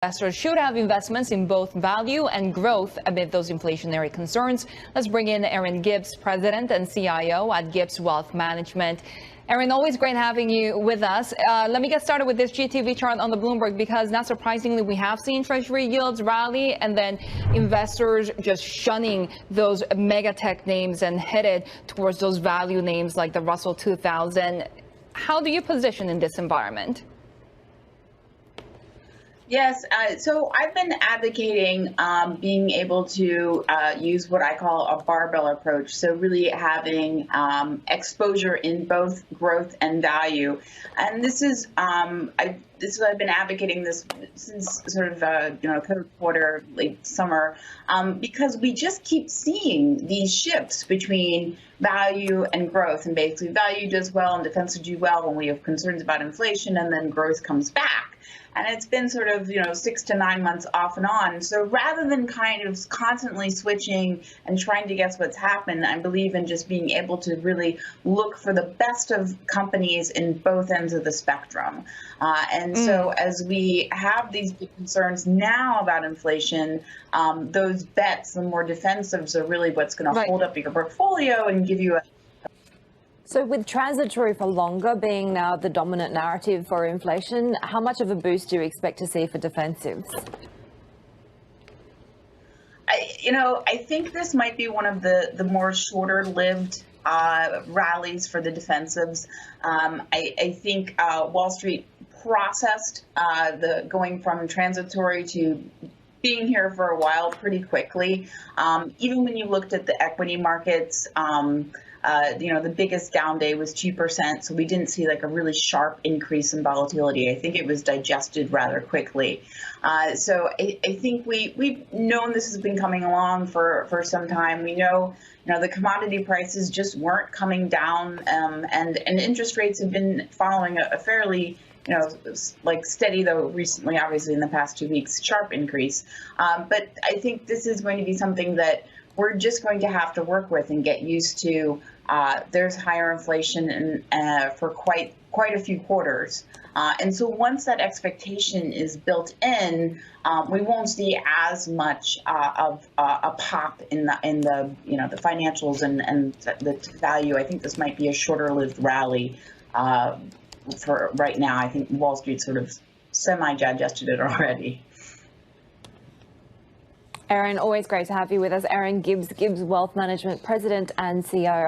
Investors should have investments in both value and growth amid those inflationary concerns. Let's bring in Erin Gibbs, President and CIO at Gibbs Wealth Management. Erin, always great having you with us. Let me get started with this GTV chart on the Bloomberg, because not surprisingly, we have seen Treasury yields rally and then investors just shunning those mega tech names and headed towards those value names like the Russell 2000. How do you position in this environment? Yes, so I've been advocating being able to use what I call a barbell approach. So really having exposure in both growth and value. And this is I've been advocating this since sort of third quarter, late summer, because we just keep seeing these shifts between value and growth. And basically, value does well and defensive do well when we have concerns about inflation, and then growth comes back. And it's been sort of, 6 to 9 months off and on. So rather than kind of constantly switching and trying to guess what's happened, I believe in just being able to really look for the best of companies in both ends of the spectrum. So as we have these big concerns now about inflation, those bets, the more defensives, are really what's going to hold up your portfolio and give you a. So with transitory for longer being now the dominant narrative for inflation, how much of a boost do you expect to see for defensives? I think this might be one of the more shorter-lived rallies for the defensives. I think Wall Street processed the going from transitory to being here for a while pretty quickly. Even when you looked at the equity markets, the biggest down day was 2%, so we didn't see like a really sharp increase in volatility. I think it was digested rather quickly. So I think we've known this has been coming along for some time. We know, the commodity prices just weren't coming down, and interest rates have been following a fairly steady, though recently, obviously in the past 2 weeks, sharp increase. But I think this is going to be something that we're just going to have to work with and get used to. There's higher inflation for quite a few quarters. And so once that expectation is built in, we won't see as much of a pop in the the financials and the value. I think this might be a shorter-lived rally for right now. I think Wall Street sort of semi-digested it already. Erin, always great to have you with us. Erin Gibbs, Gibbs Wealth Management President and CEO.